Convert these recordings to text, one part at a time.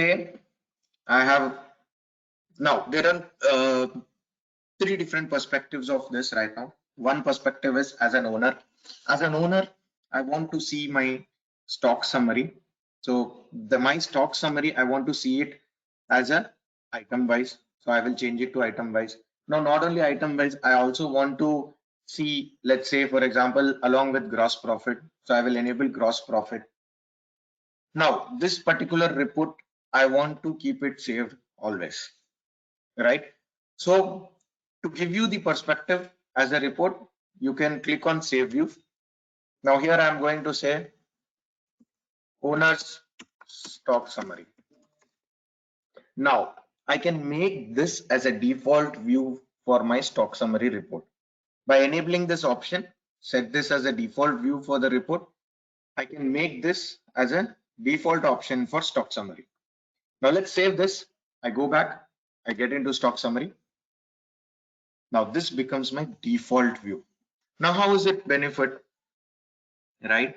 I have now there are three different perspectives of this right now. One perspective is as an owner. As an owner, I want to see my stock summary. So my stock summary, I want to see it as a item wise. So I will change it to item wise. Now, not only item wise, I also want to see, let's say, for example, along with gross profit. So I will enable gross profit. Now, this particular report, I want to keep it saved always, right? So to give you the perspective as a report, you can click on Save View. Now here I am going to say owner's stock summary. Now I can make this as a default view for my stock summary report. By enabling this option, set this as a default view for the report, I can make this as a default option for stock summary. Now let's save this. I go back, I get into stock summary. Now this becomes my default view. Now how is it benefit, right?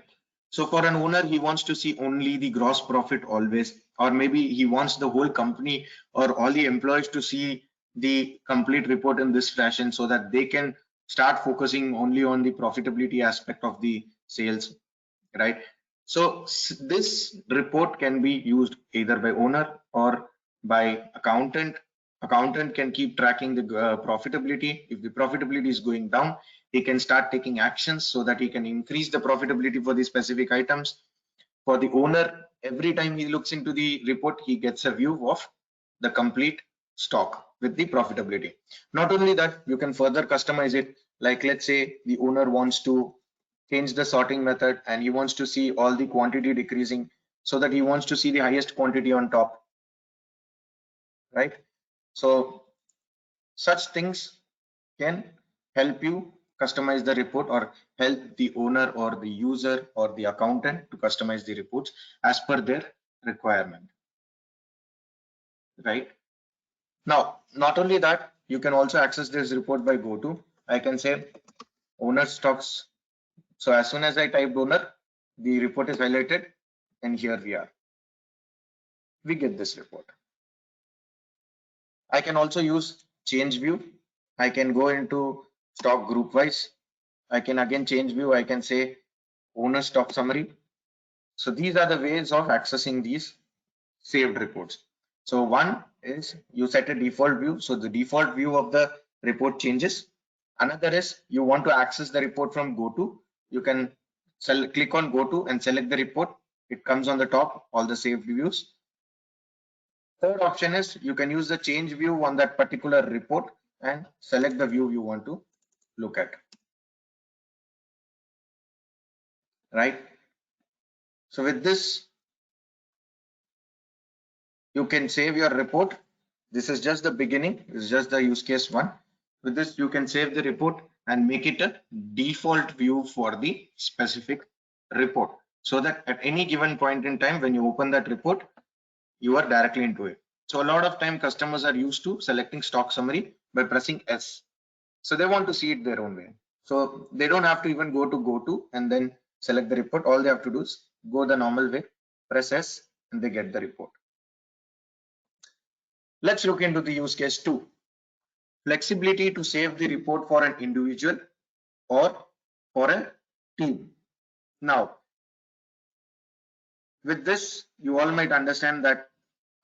So for an owner, he wants to see only the gross profit always, or maybe he wants the whole company or all the employees to see the complete report in this fashion so that they can start focusing only on the profitability aspect of the sales, right? So this report can be used either by owner or by accountant. Accountant can keep tracking the profitability. If the profitability is going down, he can start taking actions so that he can increase the profitability for the specific items. For the owner, every time he looks into the report, he gets a view of the complete stock with the profitability. Not only that, you can further customize it. Like let's say the owner wants to change the sorting method and he wants to see all the quantity decreasing so that he wants to see the highest quantity on top, right? So such things can help you customize the report or help the owner or the user or the accountant to customize the reports as per their requirement, right? Now, not only that, you can also access this report by go to. I can say owner stocks. So as soon as I typed owner, the report is highlighted and here we are. We get this report. I can also use change view. I can go into stock group wise. I can again change view. I can say owner stock summary. So these are the ways of accessing these saved reports. So one is you set a default view. So the default view of the report changes. Another is you want to access the report from go to. You can click on go to and select the report. It comes on the top, all the saved views. Third option is you can use the change view on that particular report and select the view you want to look at, right? So with this, you can save your report. This is just the beginning. This is just the use case one. With this, you can save the report and make it a default view for the specific report so that at any given point in time, when you open that report, you are directly into it. So a lot of time customers are used to selecting stock summary by pressing S. So they want to see it their own way. So they don't have to even go to and then select the report. All they have to do is go the normal way, press S, and they get the report. Let's look into the use case 2. Flexibility to save the report for an individual or for a team. Now, with this, you all might understand that,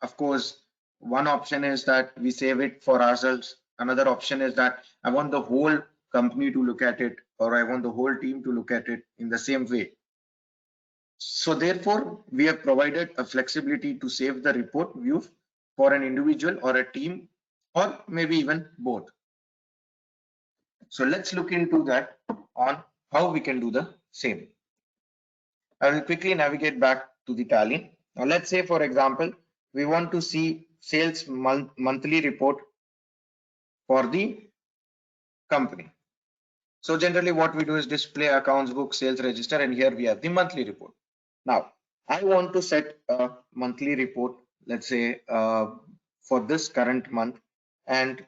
of course, one option is that we save it for ourselves. Another option is that I want the whole company to look at it, or I want the whole team to look at it in the same way. So therefore, we have provided a flexibility to save the report view for an individual or a team, or maybe even both. So let's look into that on how we can do the same. I will quickly navigate back to the tally. Now let's say, for example, we want to see sales monthly report for the company. So generally what we do is display accounts, book, sales register, and here we have the monthly report. Now I want to set a monthly report, let's say for this current month, and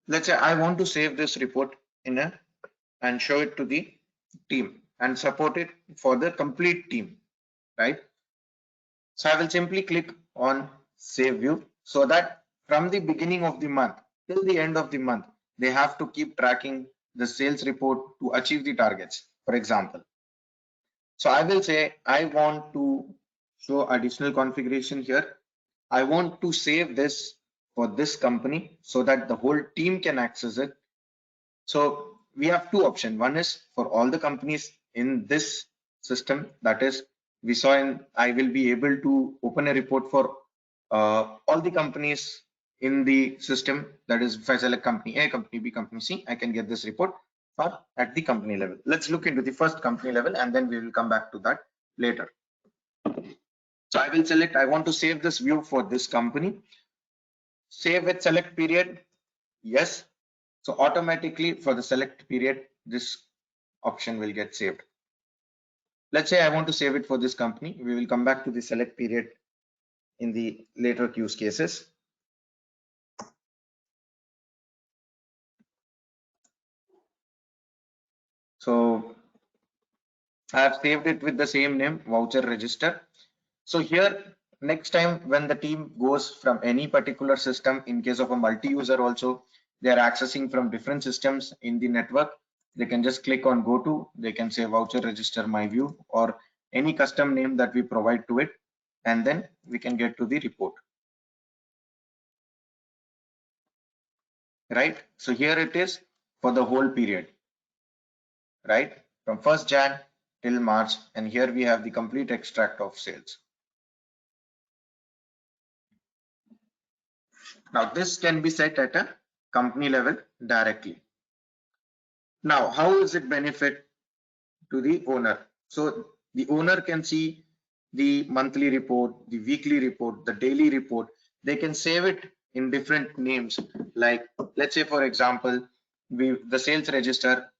let's say I want to save this report in a and show it to the team. and support it for the complete team, right? So I will simply click on save view so that from the beginning of the month till the end of the month, they have to keep tracking the sales report to achieve the targets, for example. So I will say I want to show additional configuration here. I want to save this for this company so that the whole team can access it. So we have two options. One is for all the companies in this system. That is, we saw in I will be able to open a report for all the companies in the system. That is, if I select company A, company B, company C, I can get this report or at the company level. Let's look into the first company level and then we will come back to that later. So I will select, I want to save this view for this company. Save with select period. Yes. So automatically for the select period, this option will get saved. Let's say I want to save it for this company. We will come back to the select period in the later use cases. So I have saved it with the same name, voucher register. So here, next time when the team goes from any particular system, in case of a multi-user also, they are accessing from different systems in the network. They can just click on go to, they can say voucher register my view or any custom name that we provide to it. And then we can get to the report. Right? So here it is for the whole period, right? From 1st Jan till March. And here we have the complete extract of sales. Now this can be set at a company level directly. Now, how is it benefit to the owner? So the owner can see the monthly report, the weekly report, the daily report. They can save it in different names. Like, let's say, for example, the sales register,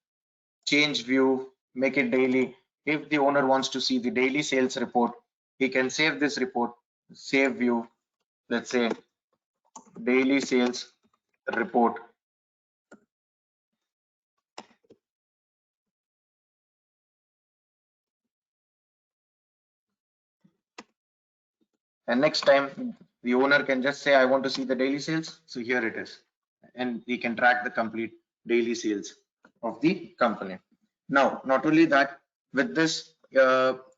change view, make it daily. If the owner wants to see the daily sales report, he can save this report, save view, let's say daily sales report. And next time the owner can just say, I want to see the daily sales. So here it is. And we can track the complete daily sales of the company. Now, not only that, with this,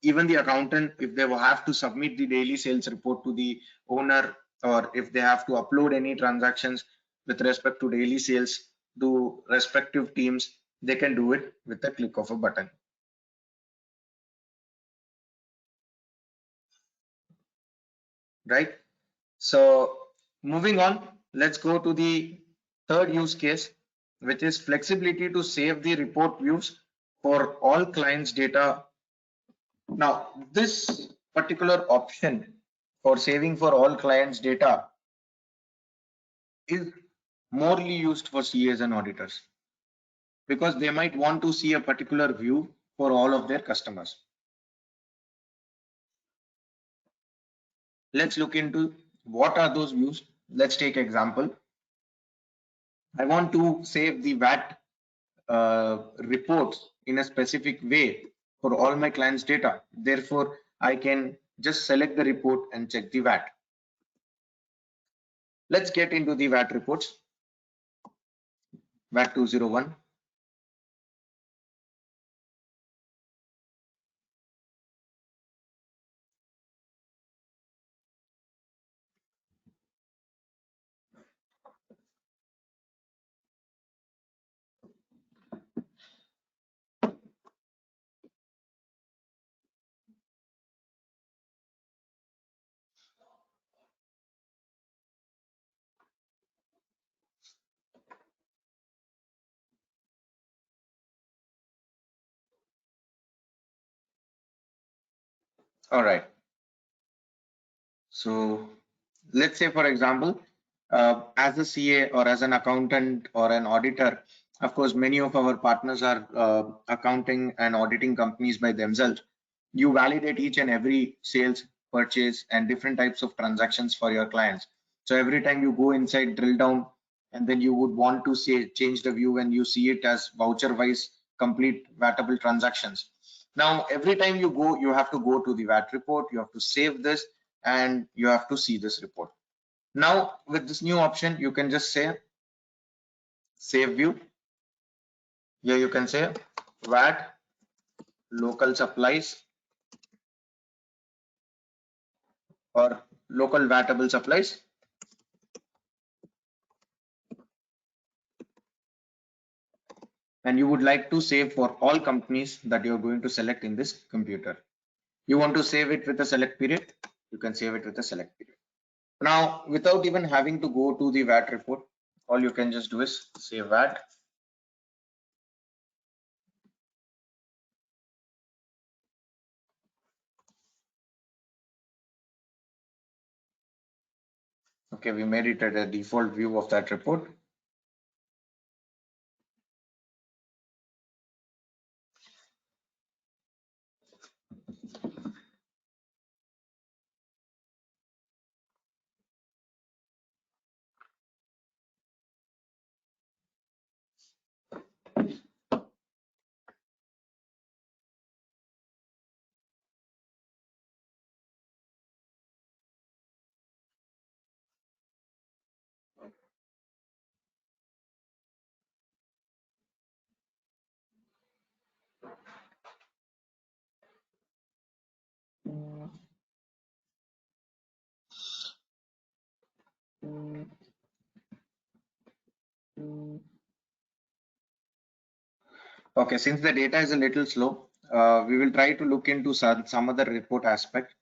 even the accountant, if they will have to submit the daily sales report to the owner, or if they have to upload any transactions with respect to daily sales to respective teams, they can do it with a click of a button. Right? So moving on, let's go to the third use case, which is flexibility to save the report views for all clients' data. Now, this particular option for saving for all clients' data is morely used for CAs and auditors because they might want to see a particular view for all of their customers. Let's look into what are those views. Let's take example. I want to save the VAT reports in a specific way for all my clients' data. Therefore, I can just select the report and check the VAT. Let's get into the VAT reports. VAT 201. All right. So let's say, for example, as a CA or as an accountant or an auditor, of course, many of our partners are accounting and auditing companies by themselves. You validate each and every sales, purchase, and different types of transactions for your clients. So every time you go inside, drill down, and then you would want to say change the view when you see it as voucher wise complete vatable transactions. Now, every time you go, you have to go to the VAT report, you have to save this, and you have to see this report. Now, with this new option, you can just say save view. Here you can say VAT local supplies or local VATable supplies. And you would like to save for all companies that you're going to select in this computer. You want to save it with a select period, you can save it with a select period. Now, without even having to go to the VAT report, all you can just do is say VAT. Okay, we made it at a default view of that report. Okay, since the data is a little slow, we will try to look into some other report aspect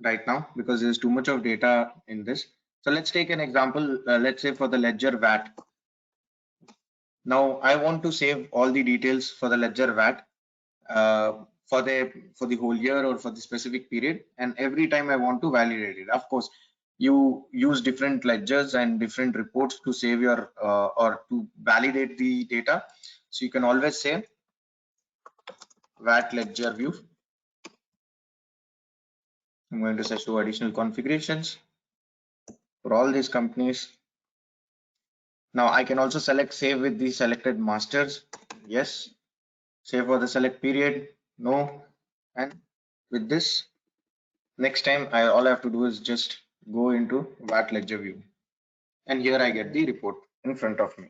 right now because there's too much of data in this. So let's take an example. Let's say for the ledger VAT. Now I want to save all the details for the ledger VAT for the whole year or for the specific period, and every time I want to validate it. Of course, you use different ledgers and different reports to save your or to validate the data. So you can always say VAT ledger view. I'm going to say show additional configurations for all these companies. Now I can also select save with the selected masters. Yes. Save for the select period. No. And with this, next time all I have to do is just go into VAT ledger view. And here I get the report in front of me.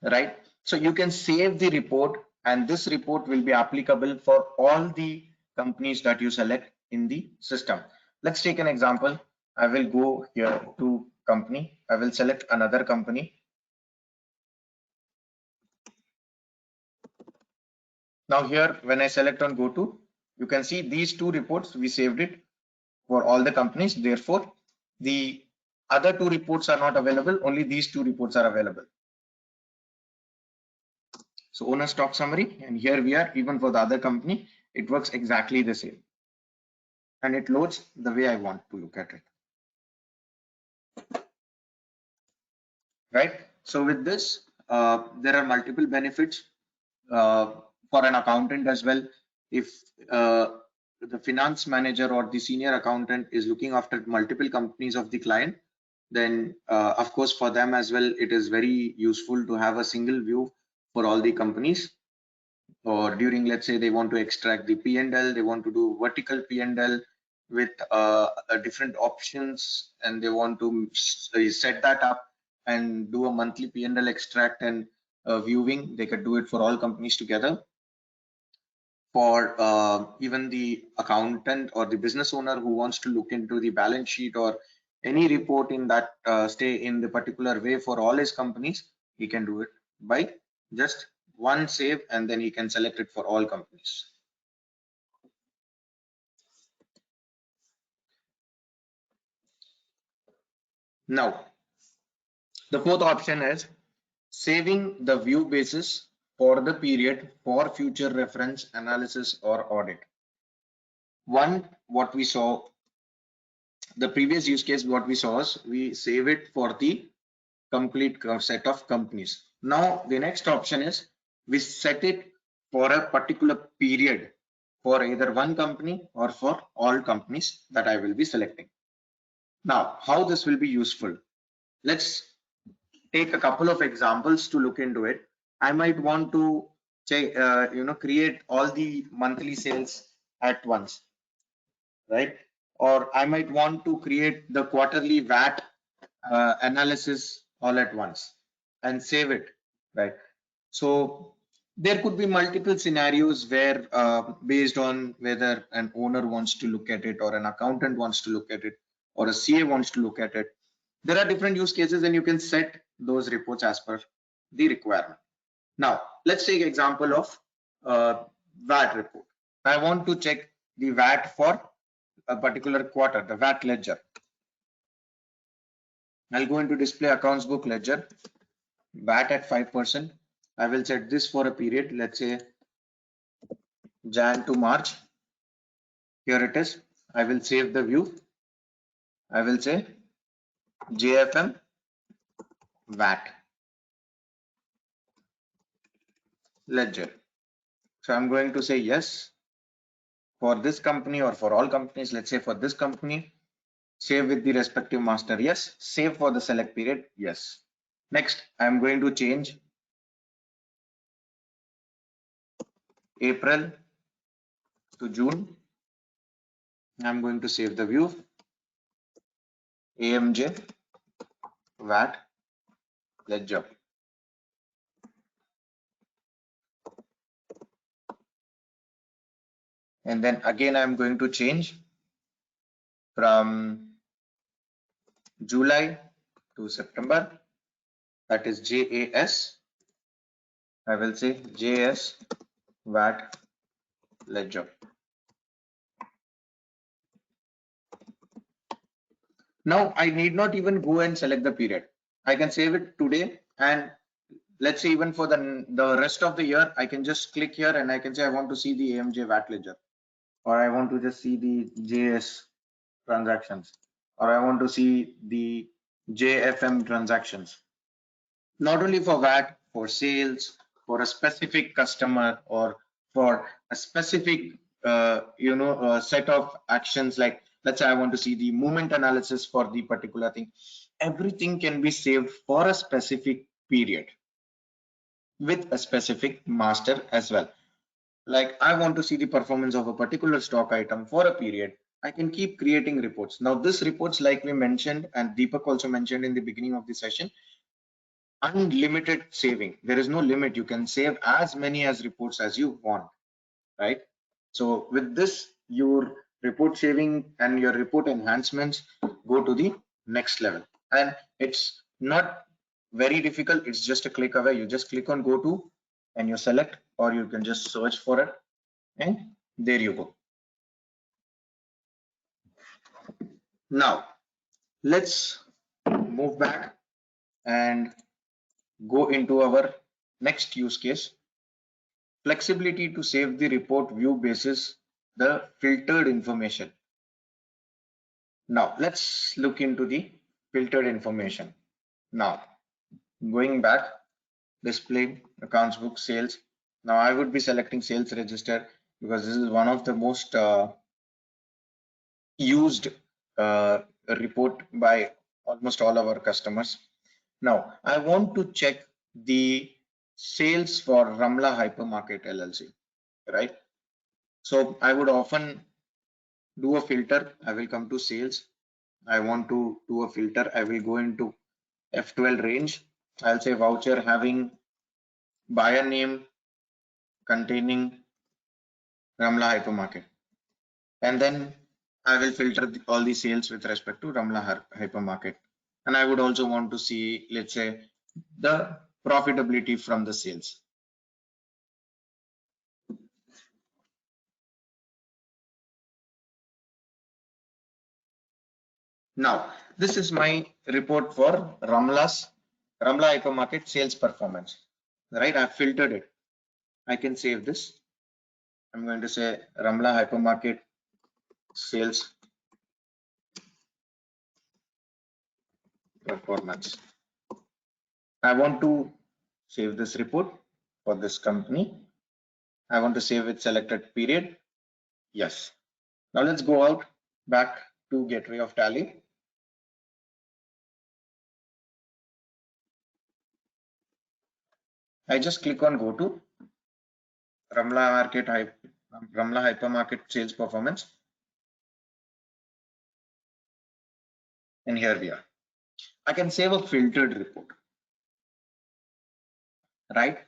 Right. So you can save the report, and this report will be applicable for all the companies that you select in the system. Let's take an example. I will go here to company. I will select another company. Now here, when I select on go to, you can see these two reports, we saved it for all the companies. Therefore, the other two reports are not available. Only these two reports are available. So owner stock summary, and here we are, even for the other company, it works exactly the same. And it loads the way I want to look at it. Right. So with this, there are multiple benefits for an accountant as well. If the finance manager or the senior accountant is looking after multiple companies of the client, then of course for them as well, it is very useful to have a single view for all the companies. Or during, let's say, they want to extract the P&L, they want to do vertical P&L with different options, and they want to set that up and do a monthly P&L extract and viewing. They could do it for all companies together. For even the accountant or the business owner who wants to look into the balance sheet or any report in that stay in the particular way for all his companies, he can do it by just one save, and then he can select it for all companies. Now, the fourth option is saving the view basis for the period for future reference, analysis, or audit. One, what we saw, the previous use case, what we saw is we save it for the complete set of companies. Now, the next option is we set it for a particular period for either one company or for all companies that I will be selecting. Now, how this will be useful? Let's take a couple of examples to look into it. I might want to check, create all the monthly sales at once, right? Or I might want to create the quarterly VAT analysis all at once and save it, right? So there could be multiple scenarios where based on whether an owner wants to look at it or an accountant wants to look at it or a CA wants to look at it, there are different use cases and you can set those reports as per the requirement. Now, let's take example of VAT report. I want to check the VAT for a particular quarter, the VAT ledger. I'll go into display accounts book ledger, VAT at 5%. I will set this for a period, let's say Jan to March. Here it is. I will save the view. I will say JFM VAT ledger. So I'm going to say yes for this company or for all companies. Let's say for this company, save with the respective master. Yes. Save for the select period. Yes. Next, I'm going to change April to June. I'm going to save the view. AMJ VAT ledger. And then again, I'm going to change from July to September. That is JAS. I will say JS VAT ledger. Now I need not even go and select the period. I can save it today, and let's say even for the rest of the year, I can just click here and I can say I want to see the AMJ VAT ledger, or I want to just see the JS transactions, or I want to see the JFM transactions. Not only for VAT, for sales, for a specific customer, or for a specific set of actions, like let's say I want to see the movement analysis for the particular thing. Everything can be saved for a specific period with a specific master as well. Like I want to see the performance of a particular stock item for a period. I can keep creating reports. Now this reports, like we mentioned and Deepak also mentioned in the beginning of the session, unlimited saving. There is no limit. You can save as many as reports as you want, right? So with this, your report saving and your report enhancements go to the next level. And it's not very difficult. It's just a click away. You just click on go to and you select, or you can just search for it. And there you go. Now, let's move back and go into our next use case. Flexibility to save the report view basis the filtered information. Now let's look into the filtered information. Now going back, display accounts book sales. Now I would be selecting sales register because this is one of the most used report by almost all our customers. Now I want to check the sales for Ramla Hypermarket LLC, right? So I would often do a filter. I will come to sales. I want to do a filter. I will go into F12 range. I'll say voucher having buyer name containing Ramla Hypermarket. And then I will filter all the sales with respect to Ramla Hypermarket. And I would also want to see, let's say, the profitability from the sales. Now, this is my report for Ramla Hypermarket sales performance, right? I've filtered it. I can save this. I'm going to say Ramla Hypermarket sales performance. I want to save this report for this company. I want to save with selected period. Yes. Now let's go out back to Gateway of Tally. I just click on go to Ramla Hypermarket sales performance. And here we are. I can save a filtered report, right?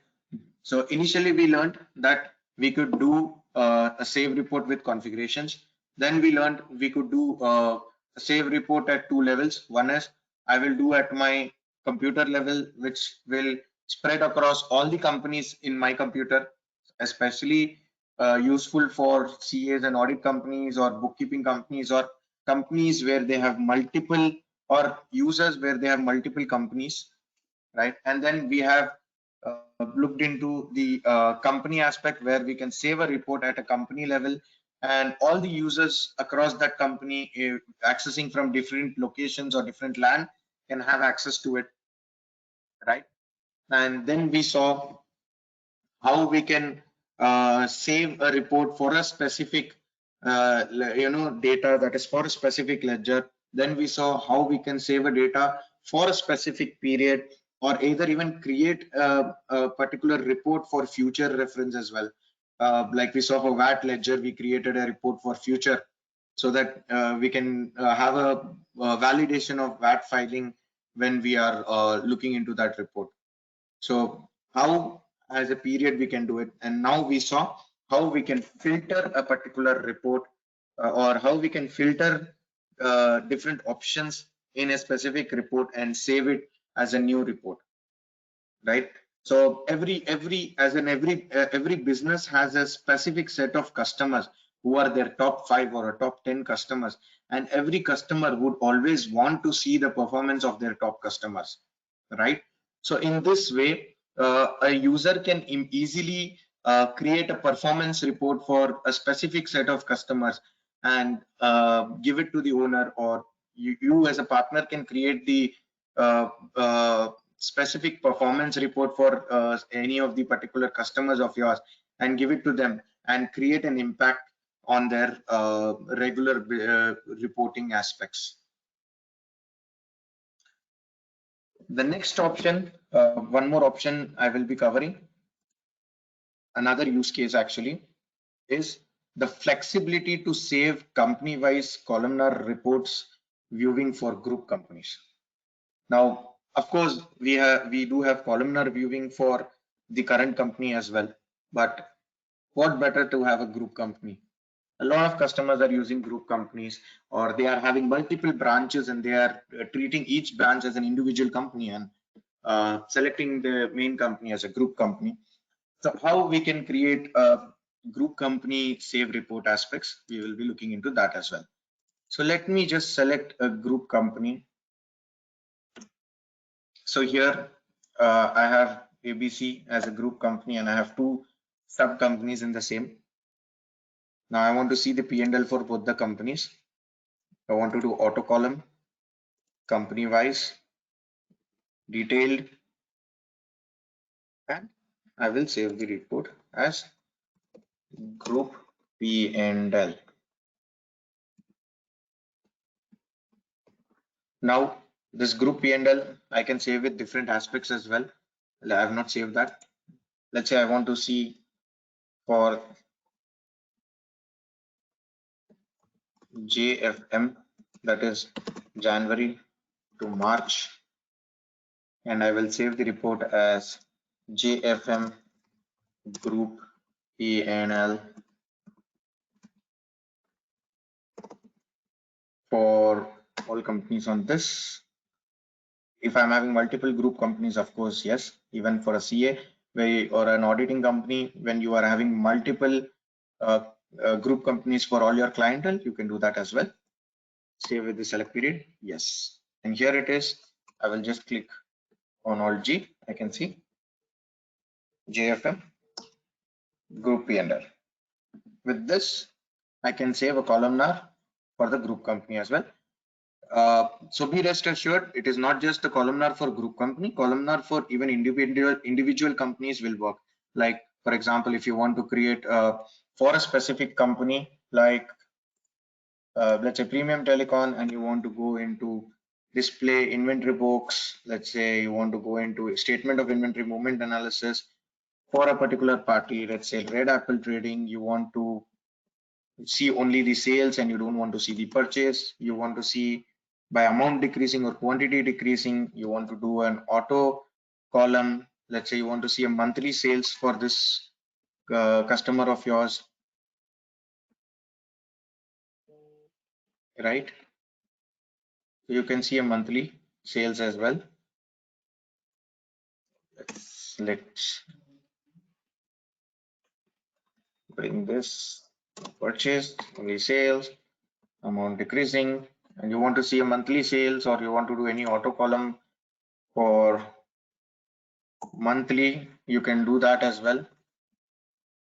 So initially we learned that we could do a save report with configurations. Then we learned we could do a save report at two levels. One is I will do at my computer level, which will spread across all the companies in my computer, especially useful for CAs and audit companies or bookkeeping companies or companies where they have multiple or users where they have multiple companies, right? And then we have looked into the company aspect where we can save a report at a company level and all the users across that company accessing from different locations or different land can have access to it, right? And then we saw how we can save a report for a specific data that is for a specific ledger. Then we saw how we can save a data for a specific period or either even create a particular report for future reference as well. Like we saw for VAT ledger, we created a report for future so that we can have a validation of VAT filing when we are looking into that report. So how as a period we can do it, and now we saw how we can filter a particular report or how we can filter different options in a specific report and save it as a new report, right? So every business has a specific set of customers who are their top 5 or a top 10 customers, and every customer would always want to see the performance of their top customers, right? So in this way, a user can easily create a performance report for a specific set of customers and give it to the owner, or you as a partner can create the uh, uh, specific performance report for any of the particular customers of yours and give it to them and create an impact on their regular reporting aspects. The next option, one more option I will be covering, another use case actually, is the flexibility to save company-wise columnar reports viewing for group companies. Now, of course, we do have columnar viewing for the current company as well, but what better to have a group company? A lot of customers are using group companies, or they are having multiple branches and they are treating each branch as an individual company and selecting the main company as a group company. So how we can create a group company save report aspects, we will be looking into that as well. So let me just select a group company. So here I have ABC as a group company and I have two sub companies in the same. Now I want to see the P&L for both the companies. I want to do auto column, company wise, detailed, and I will save the report as group P&L. Now this group P&L I can save with different aspects as well. I have not saved that. Let's say I want to see for JFM, that is January to March, and I will save the report as JFM group P&L for all companies on this. If I'm having multiple group companies, of course, yes, even for a CA or an auditing company, when you are having multiple group companies for all your clientele, you can do that as well. Save with the select period, yes. And here it is. I will just click on Alt G. I can see JFM group P&L. With this, I can save a columnar for the group company as well. So be rest assured, it is not just a columnar for group company. Columnar for even individual companies will work. Like for example, if you want to create for a specific company, like let's say Premium Telecom, and you want to go into display inventory books, let's say you want to go into a statement of inventory movement analysis for a particular party, let's say Red Apple Trading, you want to see only the sales and you don't want to see the purchase. You want to see by amount decreasing or quantity decreasing. You want to do an auto column. Let's say you want to see a monthly sales for this customer of yours, right? You can see a monthly sales as well. Let's bring this purchase, only sales, amount decreasing, and you want to see a monthly sales or you want to do any auto column for monthly, you can do that as well.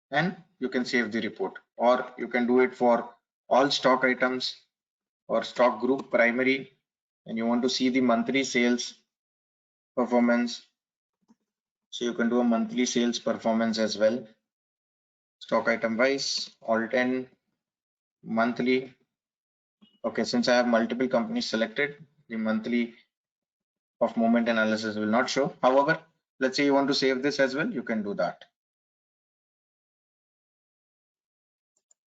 And you can save the report, or you can do it for all stock items or stock group primary, and you want to see the monthly sales performance. So you can do a monthly sales performance as well. Stock item wise, all 10 monthly. Okay, since I have multiple companies selected, the monthly of movement analysis will not show. However, let's say you want to save this as well, you can do that.